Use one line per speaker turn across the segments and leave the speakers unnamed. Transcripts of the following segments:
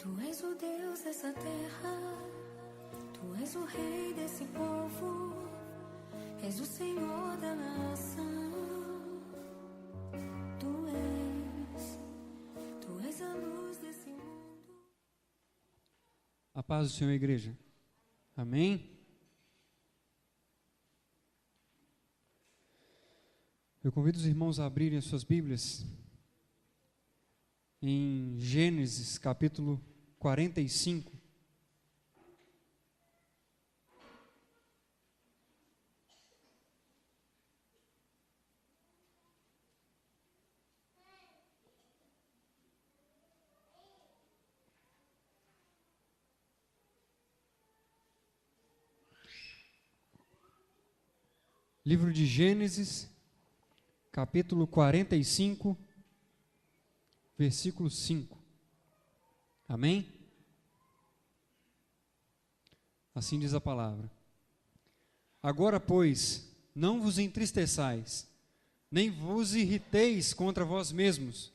Tu és o Deus dessa terra, Tu és o Rei desse povo, és o Senhor da nação. Tu és a luz desse mundo.
A paz do Senhor, igreja. Amém? Eu convido os irmãos a abrirem as suas Bíblias em Gênesis, capítulo 45. Livro de Gênesis, capítulo 45, versículo 5. Amém? Assim diz a palavra. Agora, pois, não vos entristeçais, nem vos irriteis contra vós mesmos,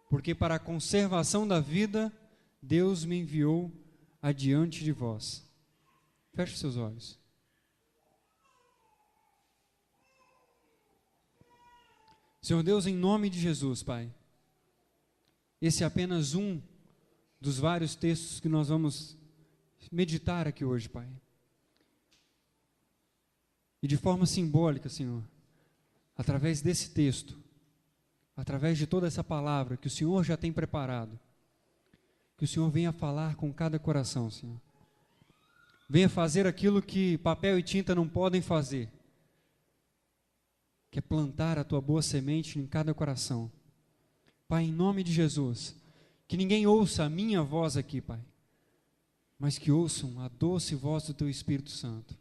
porque para a conservação da vida, Deus me enviou adiante de vós. Feche seus olhos. Senhor Deus, em nome de Jesus, Pai, esse é apenas um dos vários textos que nós vamos meditar aqui hoje, Pai. E de forma simbólica, Senhor, através desse texto, através de toda essa palavra que o Senhor já tem preparado, que o Senhor venha falar com cada coração, Senhor. Venha fazer aquilo que papel e tinta não podem fazer, que é plantar a Tua boa semente em cada coração. Pai, em nome de Jesus, que ninguém ouça a minha voz aqui, Pai, mas que ouçam a doce voz do Teu Espírito Santo.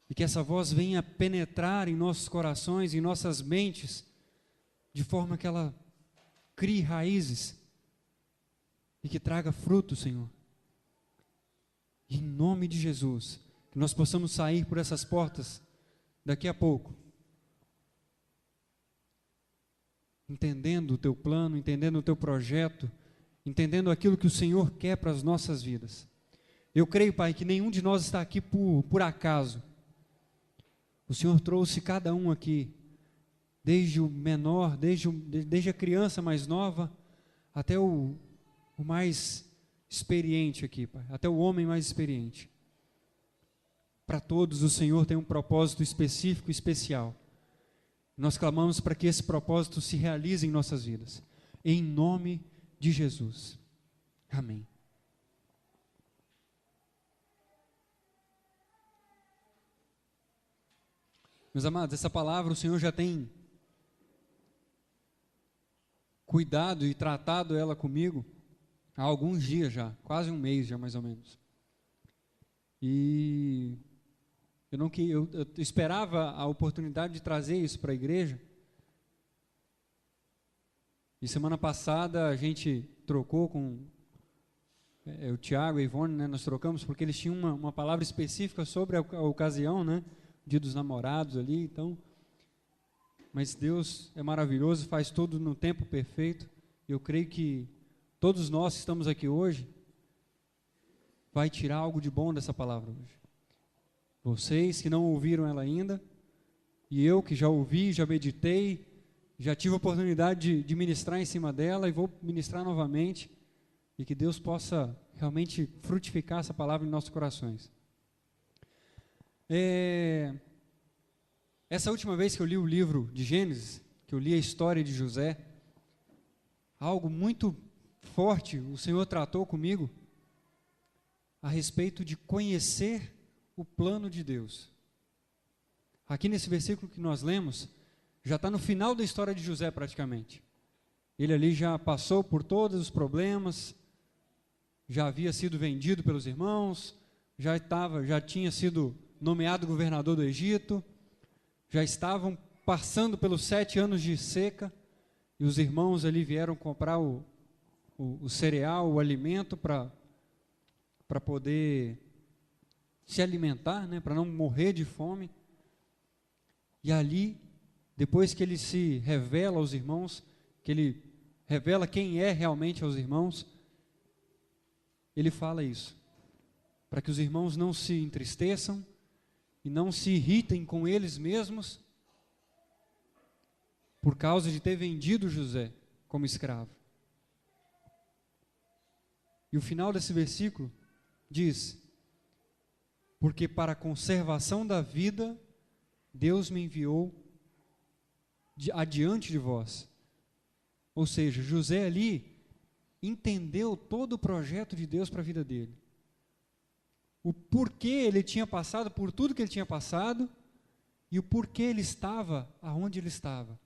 E que essa voz venha penetrar em nossos corações, em nossas mentes, de forma que ela crie raízes e que traga fruto, Senhor. E em nome de Jesus, que nós possamos sair por essas portas daqui a pouco, entendendo o Teu plano, entendendo o Teu projeto, entendendo aquilo que o Senhor quer para as nossas vidas. Eu creio, Pai, que nenhum de nós está aqui por acaso. O Senhor trouxe cada um aqui, desde o menor, desde a criança mais nova, até o mais experiente aqui, Pai, até o homem mais experiente. Para todos o Senhor tem um propósito específico e especial. Nós clamamos para que esse propósito se realize em nossas vidas. Em nome de Jesus. Amém. Meus amados, essa palavra o Senhor já tem cuidado e tratado ela comigo há alguns dias já, quase um mês já mais ou menos. E eu esperava a oportunidade de trazer isso para a igreja. E semana passada a gente trocou com o Tiago e a Ivone, né, nós trocamos porque eles tinham uma palavra específica sobre a ocasião, né, Dia dos Namorados ali, então. Mas Deus é maravilhoso, faz tudo no tempo perfeito. Eu creio que todos nós que estamos aqui hoje vai tirar algo de bom dessa palavra hoje. Vocês que não ouviram ela ainda, e eu que já ouvi, já meditei, já tive a oportunidade de ministrar em cima dela e vou ministrar novamente, e que Deus possa realmente frutificar essa palavra em nossos corações. Essa última vez que eu li o livro de Gênesis, que eu li a história de José, algo muito forte o Senhor tratou comigo a respeito de conhecer o plano de Deus. Aqui nesse versículo que nós lemos, já está no final da história de José praticamente. Ele ali já passou por todos os problemas, já havia sido vendido pelos irmãos, já tinha sido nomeado governador do Egito, já estavam passando pelos 7 anos de seca, e os irmãos ali vieram comprar o cereal, o alimento para poder se alimentar, né, para não morrer de fome. E ali, depois que ele se revela aos irmãos, que ele revela quem é realmente aos irmãos, ele fala isso, para que os irmãos não se entristeçam e não se irritem com eles mesmos por causa de ter vendido José como escravo. E o final desse versículo diz: porque para a conservação da vida, Deus me enviou adiante de vós. Ou seja, José ali entendeu todo o projeto de Deus para a vida dele. O porquê ele tinha passado por tudo que ele tinha passado e o porquê ele estava aonde ele estava.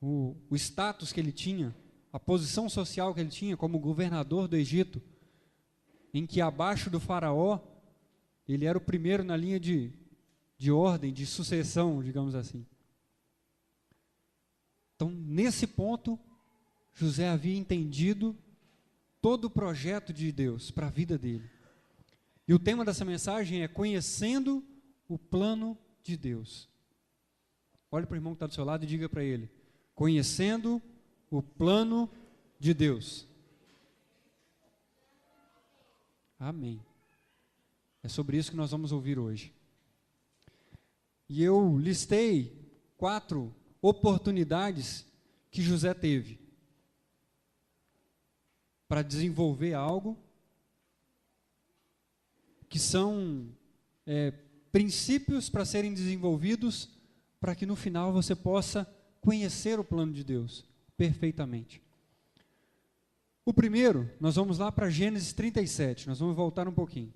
O status que ele tinha, a posição social que ele tinha como governador do Egito, em que abaixo do faraó, ele era o primeiro na linha de ordem, de sucessão, digamos assim. Então, nesse ponto, José havia entendido todo o projeto de Deus para a vida dele. E o tema dessa mensagem é conhecendo o plano de Deus. Olhe para o irmão que está do seu lado e diga para ele: conhecendo o plano de Deus. Amém. É sobre isso que nós vamos ouvir hoje. E eu listei 4 oportunidades que José teve para desenvolver algo que são princípios para serem desenvolvidos para que no final você possa conhecer o plano de Deus perfeitamente. O primeiro, nós vamos lá para Gênesis 37, nós vamos voltar um pouquinho.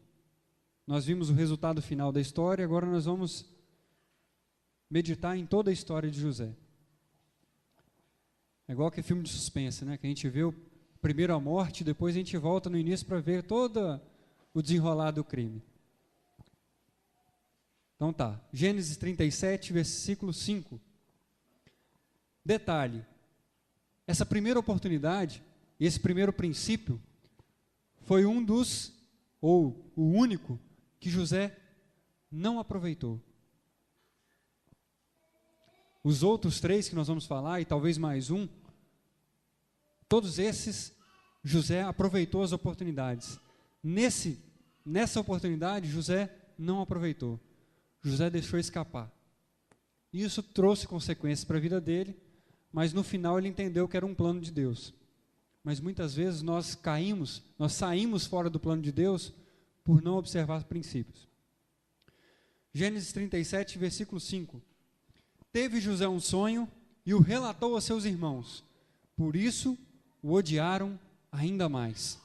Nós vimos o resultado final da história, agora nós vamos meditar em toda a história de José. É igual que é filme de suspense, né? Que a gente vê primeiro a morte, depois a gente volta no início para ver todo o desenrolar do crime. Então tá, Gênesis 37, versículo 5. Detalhe, essa primeira oportunidade, esse primeiro princípio, foi um dos, ou o único, que José não aproveitou. Os outros 3 que nós vamos falar, e talvez mais um, todos esses, José aproveitou as oportunidades. Nessa oportunidade, José não aproveitou. José deixou escapar. Isso trouxe consequências para a vida dele, mas no final ele entendeu que era um plano de Deus. Mas muitas vezes nós saímos fora do plano de Deus por não observar princípios. Gênesis 37, versículo 5. Teve José um sonho e o relatou a seus irmãos. Por isso o odiaram ainda mais.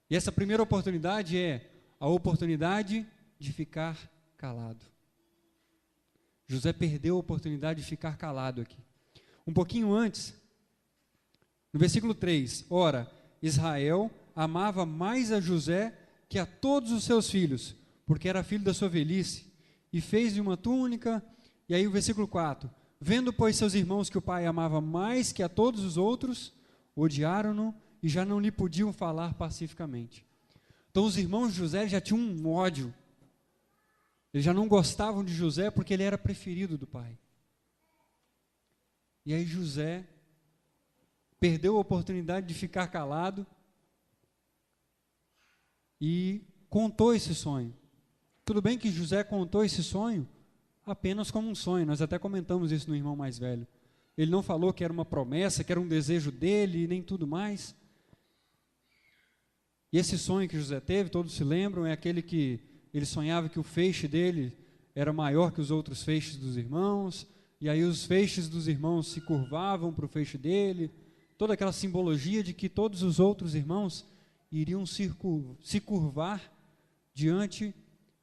E essa primeira oportunidade é a oportunidade de ficar calado. José perdeu a oportunidade de ficar calado aqui. Um pouquinho antes, no versículo 3, ora, Israel amava mais a José que a todos os seus filhos, porque era filho da sua velhice, e fez-lhe uma túnica. E aí o versículo 4, vendo, pois, seus irmãos que o pai amava mais que a todos os outros, odiaram-no e já não lhe podiam falar pacificamente. Então os irmãos de José já tinham um ódio. Eles já não gostavam de José porque ele era preferido do pai. E aí José perdeu a oportunidade de ficar calado e contou esse sonho. Tudo bem que José contou esse sonho apenas como um sonho, nós até comentamos isso no irmão mais velho. Ele não falou que era uma promessa, que era um desejo dele e nem tudo mais. E esse sonho que José teve, todos se lembram, é aquele que ele sonhava que o feixe dele era maior que os outros feixes dos irmãos, e aí os feixes dos irmãos se curvavam para o feixe dele, toda aquela simbologia de que todos os outros irmãos iriam se curvar diante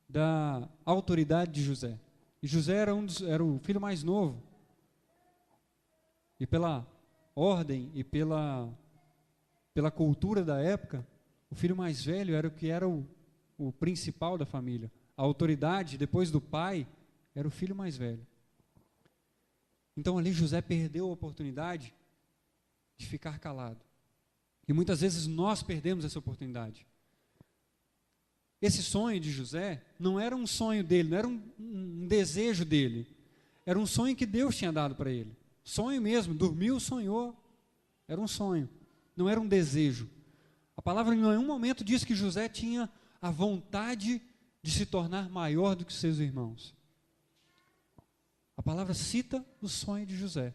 da autoridade de José. E José era o filho mais novo. E pela ordem e pela cultura da época, o filho mais velho era o que era o principal da família. A autoridade, depois do pai, era o filho mais velho. Então ali José perdeu a oportunidade de ficar calado. E muitas vezes nós perdemos essa oportunidade. Esse sonho de José não era um sonho dele, não era um desejo dele. Era um sonho que Deus tinha dado para ele. Sonho mesmo, dormiu, sonhou. Era um sonho, não era um desejo. A palavra em nenhum momento diz que José tinha a vontade de se tornar maior do que seus irmãos. A palavra cita o sonho de José.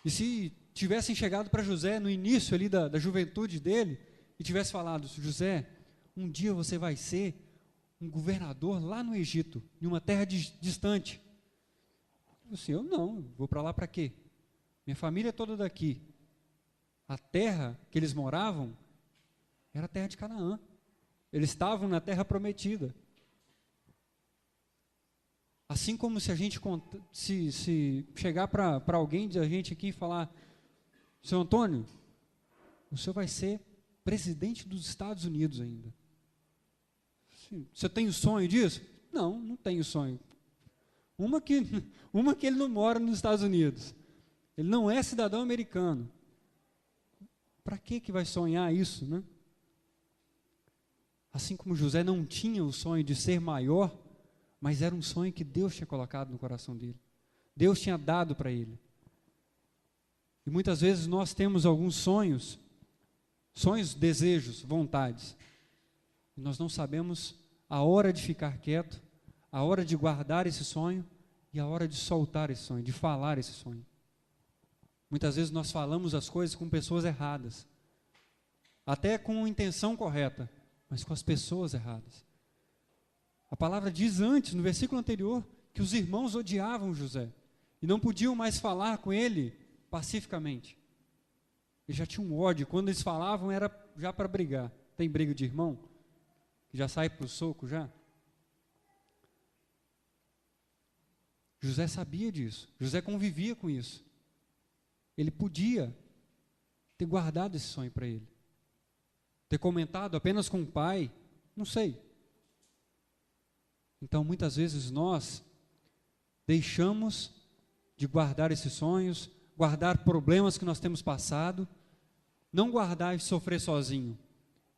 E se tivessem chegado para José no início ali da juventude dele, e tivesse falado: José, um dia você vai ser um governador lá no Egito, em uma terra distante. Eu não, vou para lá para quê? Minha família é toda daqui. A terra que eles moravam era a terra de Canaã. Eles estavam na terra prometida. Assim como se a gente se chegar para alguém da gente aqui e falar: seu Antônio, o senhor vai ser presidente dos Estados Unidos ainda. Você tem o sonho disso? Não, não tenho sonho. Uma que ele não mora nos Estados Unidos. Ele não é cidadão americano. Para que vai sonhar isso, né? Assim como José não tinha o sonho de ser maior, mas era um sonho que Deus tinha colocado no coração dele. Deus tinha dado para ele. E muitas vezes nós temos alguns sonhos, desejos, vontades. E nós não sabemos a hora de ficar quieto, a hora de guardar esse sonho e a hora de soltar esse sonho, de falar esse sonho. Muitas vezes nós falamos as coisas com pessoas erradas, até com a intenção correta, mas com as pessoas erradas. A palavra diz antes, no versículo anterior, que os irmãos odiavam José e não podiam mais falar com ele pacificamente. Eles já tinham ódio, quando eles falavam era já para brigar. Tem briga de irmão? Já sai para o soco já? José sabia disso, José convivia com isso. Ele podia ter guardado esse sonho para ele, ter comentado apenas com o pai, não sei. Então, muitas vezes nós deixamos de guardar esses sonhos, guardar problemas que nós temos passado, não guardar e sofrer sozinho,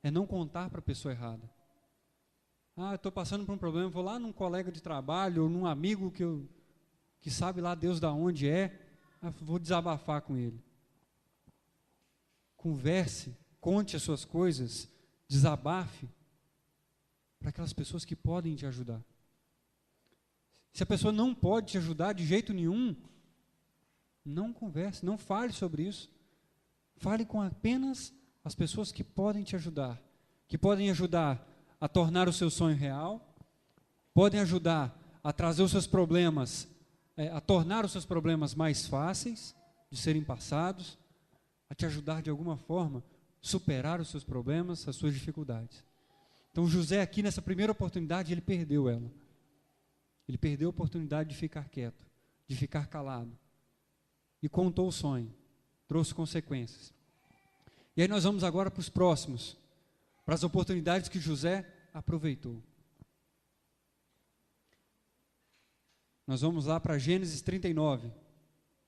é não contar para a pessoa errada. Eu estou passando por um problema, vou lá num colega de trabalho, ou num amigo que sabe lá Deus da onde é, vou desabafar com ele. Converse, conte as suas coisas, desabafe para aquelas pessoas que podem te ajudar. Se a pessoa não pode te ajudar de jeito nenhum, não converse, não fale sobre isso. Fale com apenas as pessoas que podem te ajudar, que podem ajudar a tornar o seu sonho real, podem ajudar a trazer os seus problemas, a tornar os seus problemas mais fáceis de serem passados, a te ajudar de alguma forma a superar os seus problemas, as suas dificuldades. Então José aqui nessa primeira oportunidade, ele perdeu ela. Ele perdeu a oportunidade de ficar quieto, de ficar calado. E contou o sonho, trouxe consequências. E aí nós vamos agora para os próximos, para as oportunidades que José aproveitou. Nós vamos lá para Gênesis 39.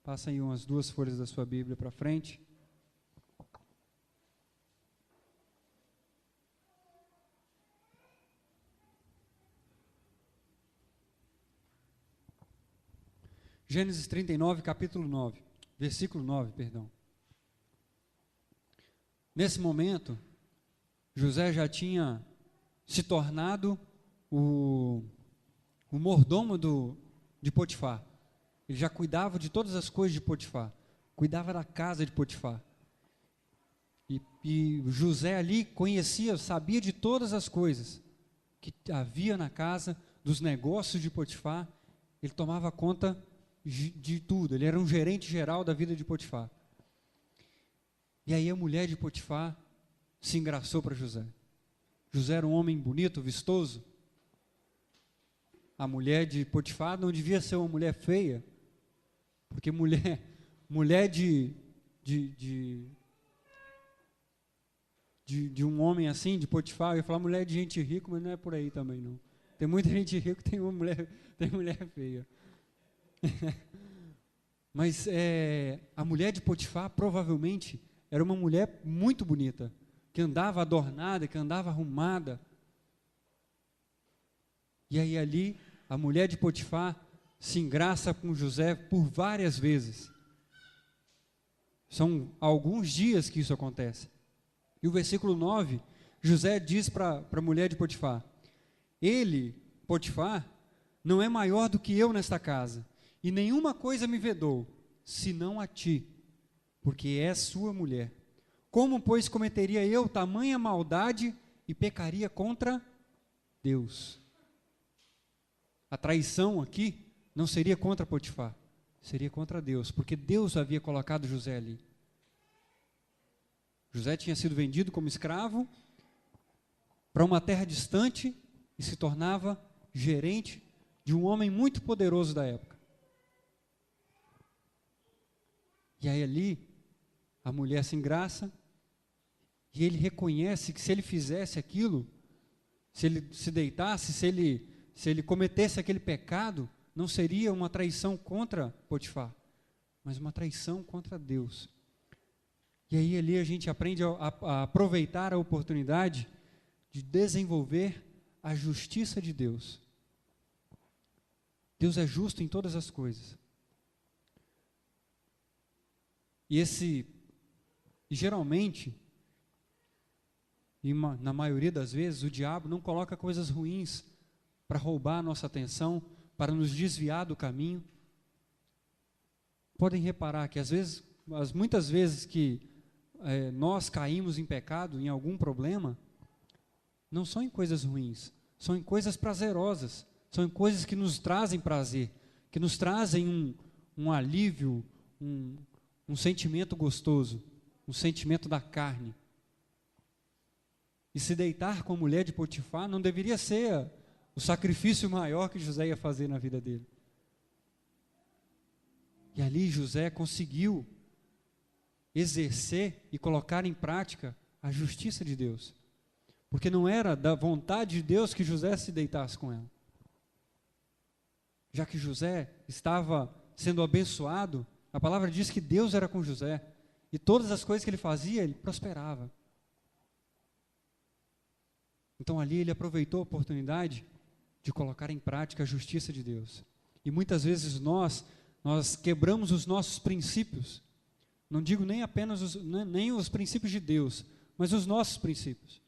Passa aí umas 2 folhas da sua Bíblia para frente. Gênesis 39, capítulo 9, versículo 9, perdão. Nesse momento, José já tinha se tornado o mordomo de Potifar. Ele já cuidava de todas as coisas de Potifar, cuidava da casa de Potifar. E José ali conhecia, sabia de todas as coisas que havia na casa, dos negócios de Potifar. Ele tomava conta de tudo, ele era um gerente geral da vida de Potifar. E aí a mulher de Potifar se engraçou para José. José era um homem bonito, vistoso. A mulher de Potifar não devia ser uma mulher feia, porque mulher de um homem assim, de Potifar, eu ia falar mulher de gente rica, mas não é por aí também não. Tem muita gente rica que tem mulher feia. Mas a mulher de Potifar provavelmente era uma mulher muito bonita, que andava adornada, que andava arrumada. E aí ali, a mulher de Potifar se engraça com José por várias vezes. São alguns dias que isso acontece. E o versículo 9, José diz para a mulher de Potifar: ele, Potifar, não é maior do que eu nesta casa, e nenhuma coisa me vedou, senão a ti, porque és sua mulher. Como, pois, cometeria eu tamanha maldade e pecaria contra Deus? A traição aqui não seria contra Potifar, seria contra Deus, porque Deus havia colocado José ali. José tinha sido vendido como escravo para uma terra distante e se tornava gerente de um homem muito poderoso da época. E aí ali, a mulher se engraça, e ele reconhece que se ele fizesse aquilo, se ele se deitasse, se ele cometesse aquele pecado, não seria uma traição contra Potifar, mas uma traição contra Deus. E aí ali a gente aprende a aproveitar a oportunidade de desenvolver a justiça de Deus. Deus é justo em todas as coisas. E geralmente, na maioria das vezes, o diabo não coloca coisas ruins para roubar a nossa atenção, para nos desviar do caminho. Podem reparar que muitas vezes que nós caímos em pecado, em algum problema, não são em coisas ruins, são em coisas prazerosas, são em coisas que nos trazem prazer, que nos trazem um alívio, um sentimento gostoso, um sentimento da carne. E se deitar com a mulher de Potifar não deveria ser o sacrifício maior que José ia fazer na vida dele. E ali José conseguiu exercer e colocar em prática a justiça de Deus. Porque não era da vontade de Deus que José se deitasse com ela. Já que José estava sendo abençoado, a palavra diz que Deus era com José. E todas as coisas que ele fazia, ele prosperava. Então ali ele aproveitou a oportunidade de colocar em prática a justiça de Deus. E muitas vezes nós quebramos os nossos princípios. Não digo nem apenas nem os princípios de Deus, mas os nossos princípios.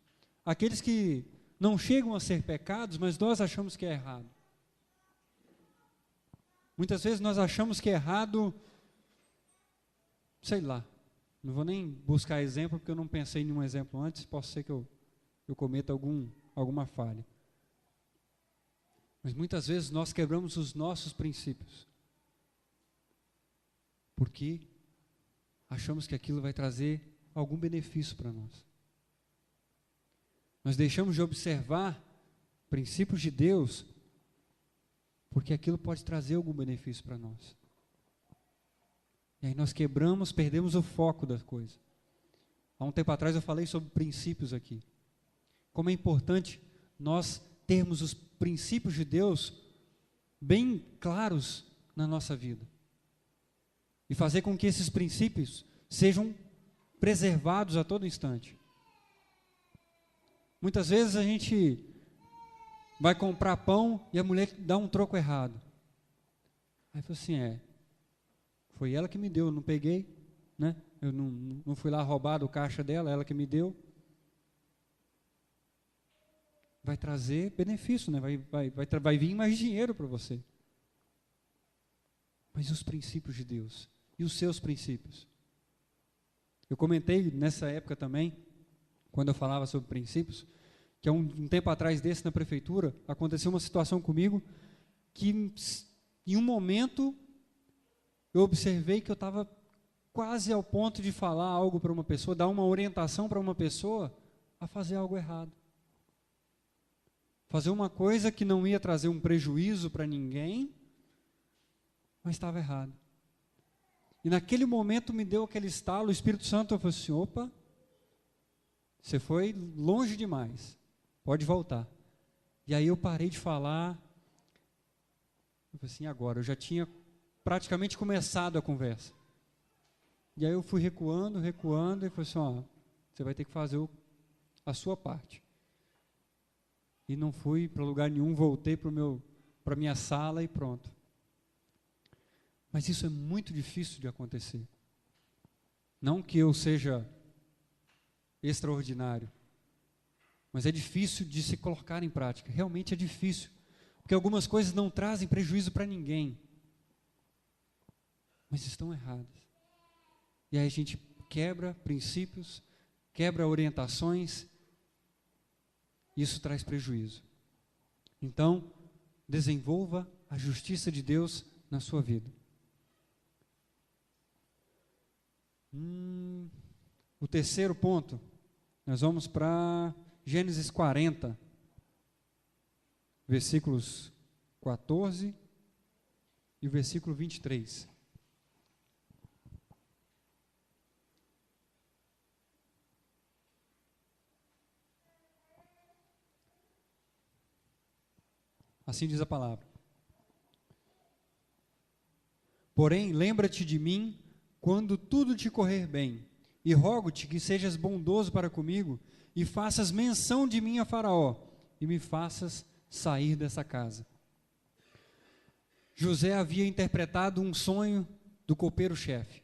Aqueles que não chegam a ser pecados, mas nós achamos que é errado. Muitas vezes nós achamos que é errado, sei lá, não vou nem buscar exemplo, porque eu não pensei em nenhum exemplo antes, pode ser que eu cometa alguma falha. Mas muitas vezes nós quebramos os nossos princípios, porque achamos que aquilo vai trazer algum benefício para nós. Nós deixamos de observar princípios de Deus, porque aquilo pode trazer algum benefício para nós. E aí nós perdemos o foco da coisa. Há um tempo atrás eu falei sobre princípios aqui. Como é importante nós termos os princípios de Deus bem claros na nossa vida. E fazer com que esses princípios sejam preservados a todo instante. Muitas vezes a gente vai comprar pão e a mulher dá um troco errado. Aí fala assim, foi ela que me deu, eu não peguei, né? Eu não fui lá roubar do caixa dela, ela que me deu. Vai trazer benefício, né? Vai vir mais dinheiro para você. Mas os princípios de Deus e os seus princípios? Eu comentei nessa época também, quando eu falava sobre princípios, que há um tempo atrás desse na prefeitura, aconteceu uma situação comigo que em um momento eu observei que eu estava quase ao ponto de falar algo para uma pessoa, dar uma orientação para uma pessoa a fazer algo errado. Fazer uma coisa que não ia trazer um prejuízo para ninguém, mas estava errado. E naquele momento me deu aquele estalo, o Espírito Santo falou assim, opa, você foi longe demais, pode voltar. E aí eu parei de falar, eu falei assim, agora, eu já tinha praticamente começado a conversa. E aí eu fui recuando, e falei assim, você vai ter que fazer a sua parte. E não fui para lugar nenhum, voltei para a minha sala e pronto. Mas isso é muito difícil de acontecer. Não que eu seja extraordinário. Mas é difícil de se colocar em prática, realmente é difícil, porque algumas coisas não trazem prejuízo para ninguém, mas estão erradas. E aí a gente quebra princípios, quebra orientações, e isso traz prejuízo. Então, desenvolva a justiça de Deus na sua vida. O terceiro ponto, nós vamos para Gênesis 40, versículos 14 e o versículo 23. Assim diz a palavra. Porém, lembra-te de mim quando tudo te correr bem, e rogo-te que sejas bondoso para comigo, e faças menção de mim a Faraó, e me faças sair dessa casa. José havia interpretado um sonho do copeiro-chefe,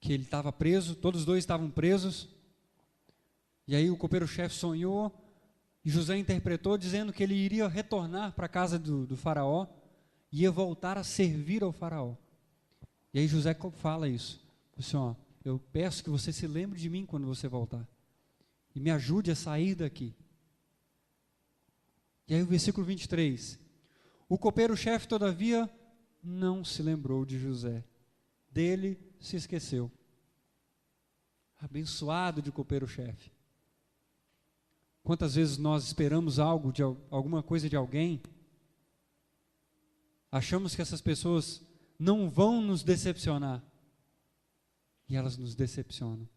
que ele estava preso, todos os dois estavam presos, e aí o copeiro-chefe sonhou, e José interpretou dizendo que ele iria retornar para a casa do faraó, e ia voltar a servir ao faraó. E aí José fala isso, assim, ó, eu peço que você se lembre de mim quando você voltar, e me ajude a sair daqui. E aí o versículo 23, o copeiro-chefe todavia não se lembrou de José, dele se esqueceu. Abençoado de copeiro-chefe. Quantas vezes nós esperamos algo, de alguma coisa de alguém, achamos que essas pessoas não vão nos decepcionar, e elas nos decepcionam.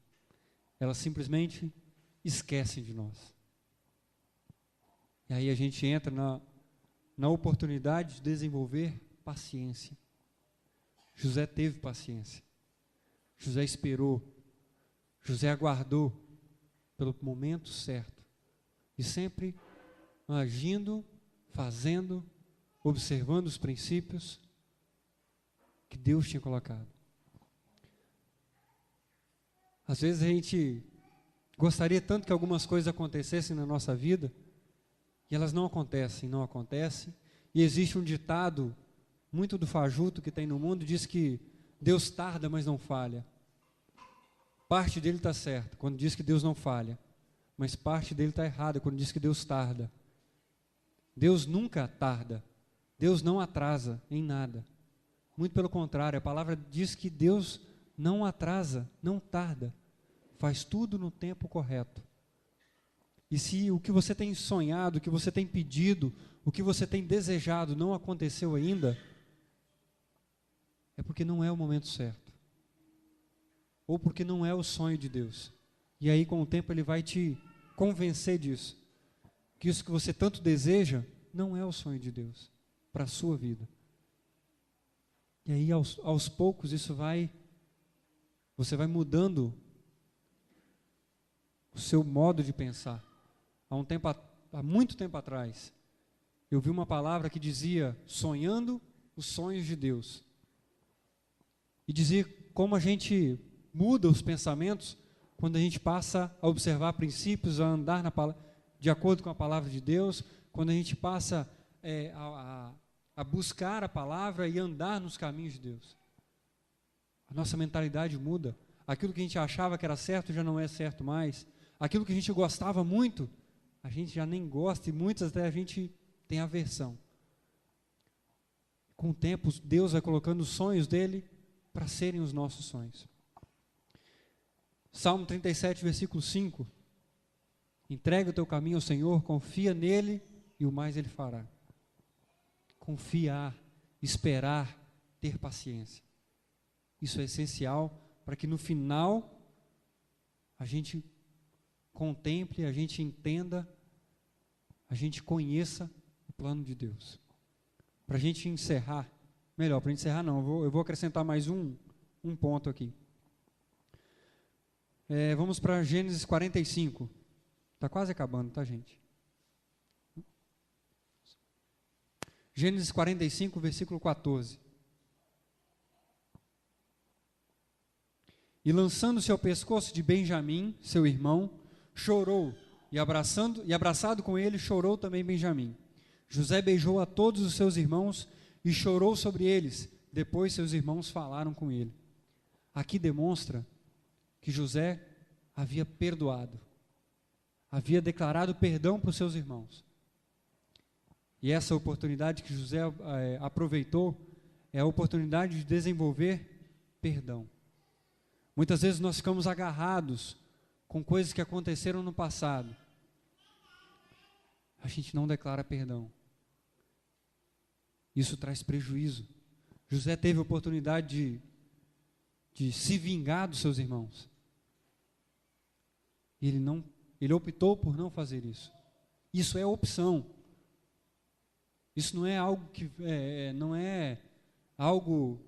Elas simplesmente esquecem de nós. E aí a gente entra na oportunidade de desenvolver paciência. José teve paciência. José esperou. José aguardou pelo momento certo. E sempre agindo, fazendo, observando os princípios que Deus tinha colocado. Às vezes a gente gostaria tanto que algumas coisas acontecessem na nossa vida, e elas não acontecem, e existe um ditado, muito do fajuto que tem no mundo, diz que Deus tarda, mas não falha. Parte dele está certa, quando diz que Deus não falha, mas parte dele está errada, quando diz que Deus tarda. Deus nunca tarda, Deus não atrasa em nada, muito pelo contrário, a palavra diz que Deus não atrasa, não tarda, faz tudo no tempo correto. E se o que você tem sonhado, o que você tem pedido, o que você tem desejado não aconteceu ainda, é porque não é o momento certo, ou porque não é o sonho de Deus. E aí com o tempo Ele vai te convencer disso, que isso que você tanto deseja não é o sonho de Deus para a sua vida. E aí aos poucos você vai mudando o seu modo de pensar. Há muito tempo atrás, eu vi uma palavra que dizia, sonhando os sonhos de Deus. E dizia como a gente muda os pensamentos quando a gente passa a observar princípios, a andar de acordo com a palavra de Deus, quando a gente passa a buscar a palavra e andar nos caminhos de Deus. A nossa mentalidade muda. Aquilo que a gente achava que era certo já não é certo mais. Aquilo que a gente gostava muito, a gente já nem gosta, e muitas até a gente tem aversão. Com o tempo, Deus vai colocando os sonhos dele para serem os nossos sonhos. Salmo 37, versículo 5. Entrega o teu caminho ao Senhor, confia nele e o mais ele fará. Confiar, esperar, ter paciência. Isso é essencial para que no final a gente contemple, a gente entenda, a gente conheça o plano de Deus. Para a gente encerrar, melhor, para a gente encerrar não, eu vou acrescentar mais um ponto aqui. Vamos para Gênesis 45. Está quase acabando, tá, gente? Gênesis 45, versículo 14. E lançando-se ao pescoço de Benjamim, seu irmão, chorou, e abraçado com ele, chorou também Benjamim. José beijou a todos os seus irmãos e chorou sobre eles. Depois seus irmãos falaram com ele. Aqui demonstra que José havia perdoado, havia declarado perdão para os seus irmãos. E essa oportunidade que José aproveitou é a oportunidade de desenvolver perdão. Muitas vezes nós ficamos agarrados com coisas que aconteceram no passado. A gente não declara perdão. Isso traz prejuízo. José teve a oportunidade de se vingar dos seus irmãos. E ele optou por não fazer isso. Isso é opção. Isso não é algo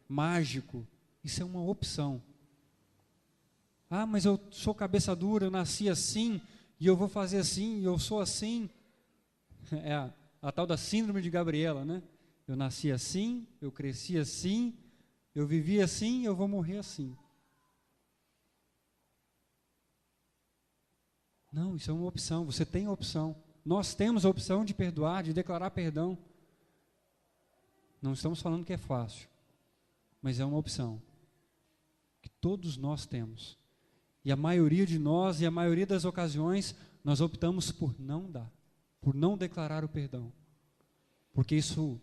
mágico. Isso é uma opção. Ah, mas eu sou cabeça dura, eu nasci assim, e eu vou fazer assim, e eu sou assim. É a tal da síndrome de Gabriela, né? Eu nasci assim, eu cresci assim, eu vivi assim, eu vou morrer assim. Não, isso é uma opção, você tem a opção. Nós temos a opção de perdoar, de declarar perdão. Não estamos falando que é fácil, mas é uma opção que todos nós temos. E a maioria de nós, e a maioria das ocasiões, nós optamos por não dar, por não declarar o perdão. Porque isso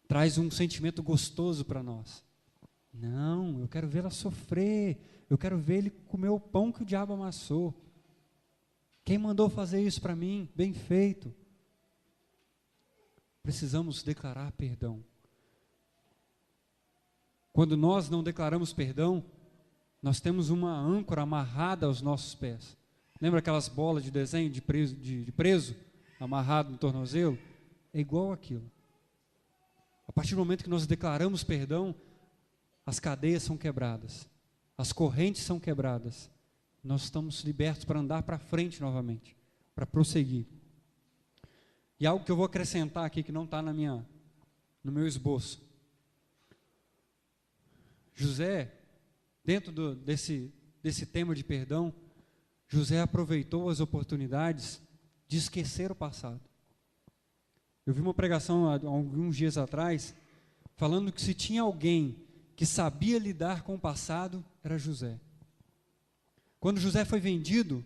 traz um sentimento gostoso para nós. Não, eu quero ver ela sofrer, eu quero ver ele comer o pão que o diabo amassou. Quem mandou fazer isso para mim? Bem feito. Precisamos declarar perdão. Quando nós não declaramos perdão, nós temos uma âncora amarrada aos nossos pés. Lembra aquelas bolas de desenho de preso amarrado no tornozelo? É igual aquilo. A partir do momento que nós declaramos perdão, as cadeias são quebradas, as correntes são quebradas. Nós estamos libertos para andar para frente novamente, para prosseguir. E algo que eu vou acrescentar aqui, que não está no meu esboço. José, dentro desse tema de perdão, José aproveitou as oportunidades de esquecer o passado. Eu vi uma pregação há alguns dias atrás, falando que se tinha alguém que sabia lidar com o passado, era José. Quando José foi vendido,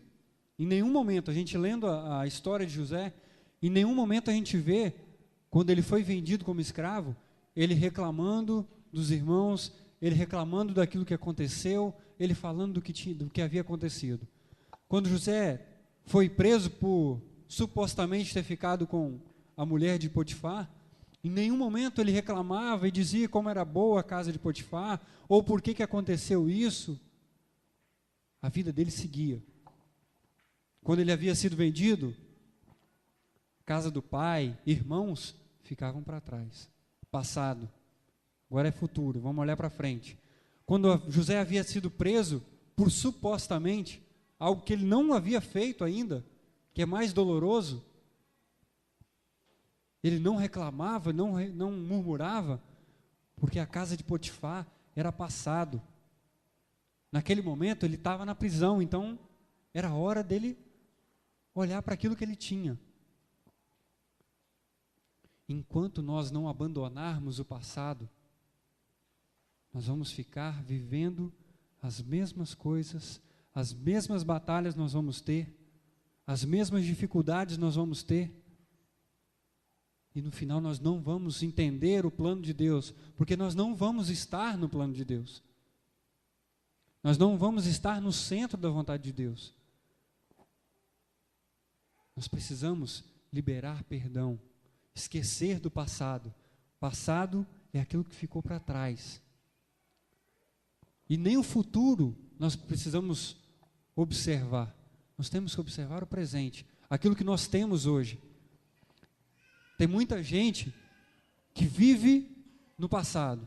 em nenhum momento, a gente lendo a história de José, em nenhum momento a gente vê, quando ele foi vendido como escravo, ele reclamando dos irmãos, ele reclamando daquilo que aconteceu, ele falando do que havia acontecido. Quando José foi preso por supostamente ter ficado com a mulher de Potifar, em nenhum momento ele reclamava e dizia como era boa a casa de Potifar, ou por que aconteceu isso. A vida dele seguia. Quando ele havia sido vendido, casa do pai, irmãos, ficavam para trás. Passado. Agora é futuro, vamos olhar para frente. Quando José havia sido preso por supostamente algo que ele não havia feito ainda, que é mais doloroso, ele não reclamava, não murmurava, porque a casa de Potifar era passado. Naquele momento ele estava na prisão, então era hora dele olhar para aquilo que ele tinha. Enquanto nós não abandonarmos o passado, nós vamos ficar vivendo as mesmas coisas, as mesmas batalhas nós vamos ter, as mesmas dificuldades nós vamos ter, e no final nós não vamos entender o plano de Deus, porque nós não vamos estar no plano de Deus. Nós não vamos estar no centro da vontade de Deus. Nós precisamos liberar perdão, esquecer do passado. Passado é aquilo que ficou para trás. E nem o futuro nós precisamos observar. Nós temos que observar o presente, aquilo que nós temos hoje. Tem muita gente que vive no passado,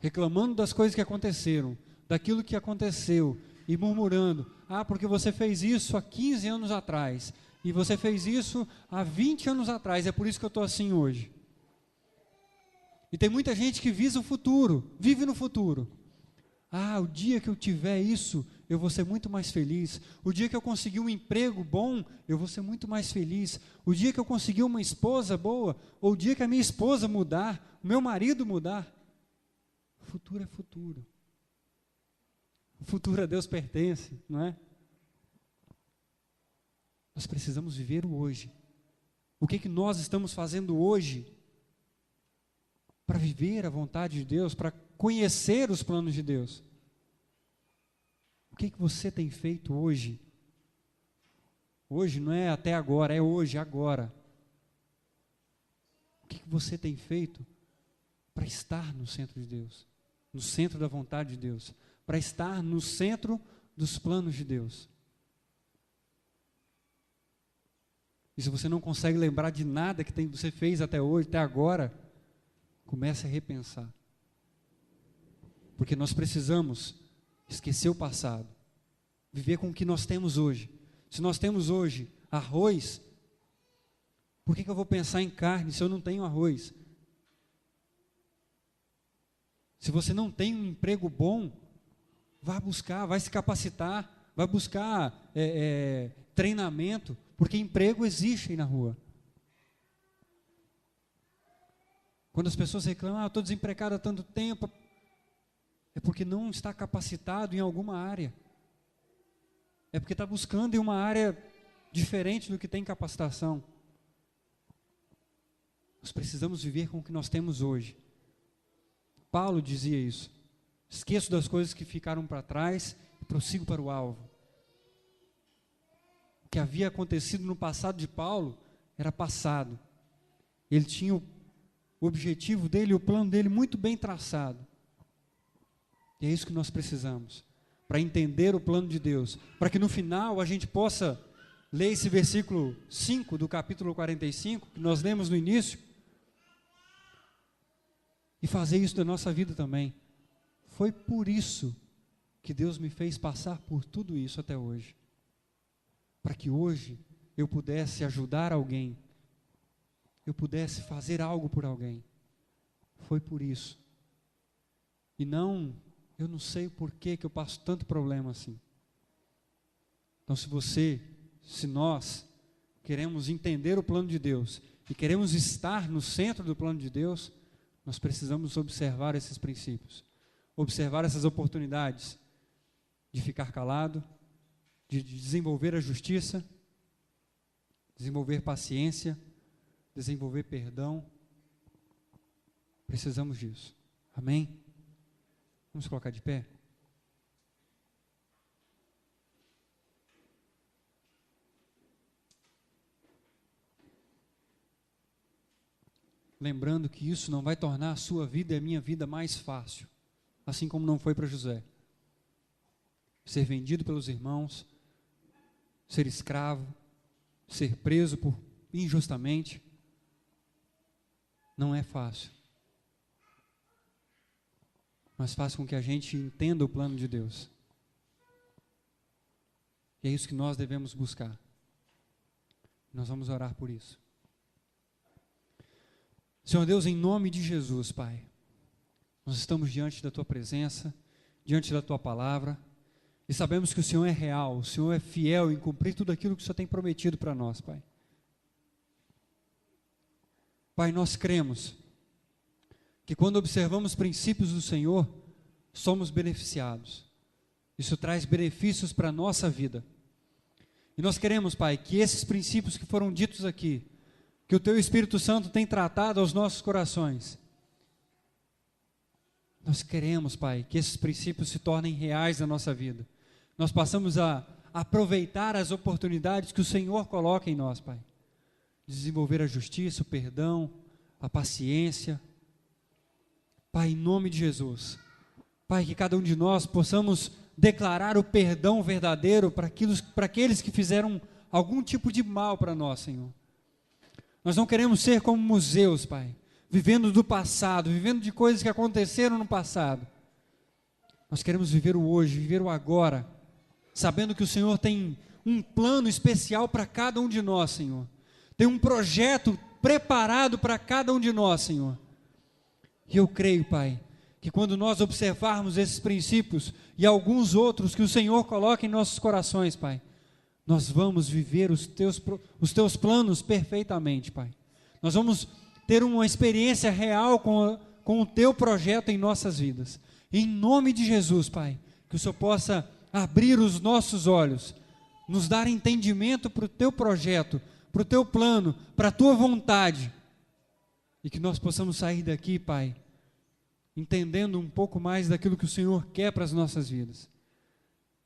reclamando das coisas que aconteceram, daquilo que aconteceu, e murmurando, porque você fez isso há 15 anos atrás, e você fez isso há 20 anos atrás, é por isso que eu estou assim hoje. E tem muita gente que visa o futuro, vive no futuro. Ah, o dia que eu tiver isso, eu vou ser muito mais feliz. O dia que eu conseguir um emprego bom, eu vou ser muito mais feliz. O dia que eu conseguir uma esposa boa, ou o dia que a minha esposa mudar, o meu marido mudar. O futuro é futuro. O futuro a Deus pertence, não é? Nós precisamos viver o hoje. O que nós estamos fazendo hoje para viver a vontade de Deus, para conhecer os planos de Deus? O que você tem feito hoje? Hoje não é até agora, é hoje, agora. O que você tem feito para estar no centro de Deus, no centro da vontade de Deus, para estar no centro dos planos de Deus? E se você não consegue lembrar de nada que você fez até hoje, até agora, comece a repensar. Porque nós precisamos esquecer o passado, viver com o que nós temos hoje. Se nós temos hoje arroz, por que eu vou pensar em carne se eu não tenho arroz? Se você não tem um emprego bom, vá buscar, vai se capacitar, vai buscar treinamento, porque emprego existe aí na rua. Quando as pessoas reclamam, eu estou desempregado há tanto tempo, é porque não está capacitado em alguma área. É porque está buscando em uma área diferente do que tem capacitação. Nós precisamos viver com o que nós temos hoje. Paulo dizia isso. Esqueço das coisas que ficaram para trás e prossigo para o alvo. O que havia acontecido no passado de Paulo era passado. Ele tinha o objetivo dele, o plano dele muito bem traçado. E é isso que nós precisamos, para entender o plano de Deus, para que no final a gente possa ler esse versículo 5 do capítulo 45, que nós lemos no início, e fazer isso da nossa vida também. Foi por isso que Deus me fez passar por tudo isso até hoje, para que hoje eu pudesse ajudar alguém, eu pudesse fazer algo por alguém. Foi por isso. E não, eu não sei por que eu passo tanto problema assim. Então se nós queremos entender o plano de Deus e queremos estar no centro do plano de Deus, nós precisamos observar esses princípios, observar essas oportunidades de ficar calado, de desenvolver a justiça, desenvolver paciência, desenvolver perdão. Precisamos disso. Amém? Vamos colocar de pé? Lembrando que isso não vai tornar a sua vida e a minha vida mais fácil, assim como não foi para José. Ser vendido pelos irmãos, ser escravo, ser preso injustamente, não é fácil. Mas faz com que a gente entenda o plano de Deus. E é isso que nós devemos buscar. Nós vamos orar por isso. Senhor Deus, em nome de Jesus, Pai, nós estamos diante da Tua presença, diante da Tua palavra, e sabemos que o Senhor é real, o Senhor é fiel em cumprir tudo aquilo que o Senhor tem prometido para nós, Pai. Pai, nós cremos que quando observamos princípios do Senhor, somos beneficiados. Isso traz benefícios para a nossa vida. E nós queremos, Pai, que esses princípios que foram ditos aqui, que o Teu Espírito Santo tem tratado aos nossos corações, nós queremos, Pai, que esses princípios se tornem reais na nossa vida. Nós passamos a aproveitar as oportunidades que o Senhor coloca em nós, Pai. Desenvolver a justiça, o perdão, a paciência. Pai, em nome de Jesus, Pai, que cada um de nós possamos declarar o perdão verdadeiro para aqueles que fizeram algum tipo de mal para nós, Senhor. Nós não queremos ser como museus, Pai, vivendo do passado, vivendo de coisas que aconteceram no passado. Nós queremos viver o hoje, viver o agora, sabendo que o Senhor tem um plano especial para cada um de nós, Senhor. Tem um projeto preparado para cada um de nós, Senhor. E eu creio, Pai, que quando nós observarmos esses princípios e alguns outros que o Senhor coloca em nossos corações, Pai, nós vamos viver os teus planos perfeitamente, Pai. Nós vamos ter uma experiência real com o teu projeto em nossas vidas. Em nome de Jesus, Pai, que o Senhor possa abrir os nossos olhos, nos dar entendimento para o teu projeto, para o teu plano, para a tua vontade, e que nós possamos sair daqui, Pai, entendendo um pouco mais daquilo que o Senhor quer para as nossas vidas,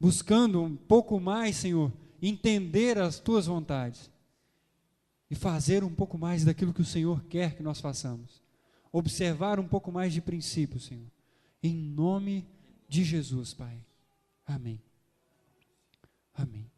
buscando um pouco mais, Senhor, entender as tuas vontades e fazer um pouco mais daquilo que o Senhor quer que nós façamos, observar um pouco mais de princípio, Senhor, em nome de Jesus, Pai. Amém. Amém.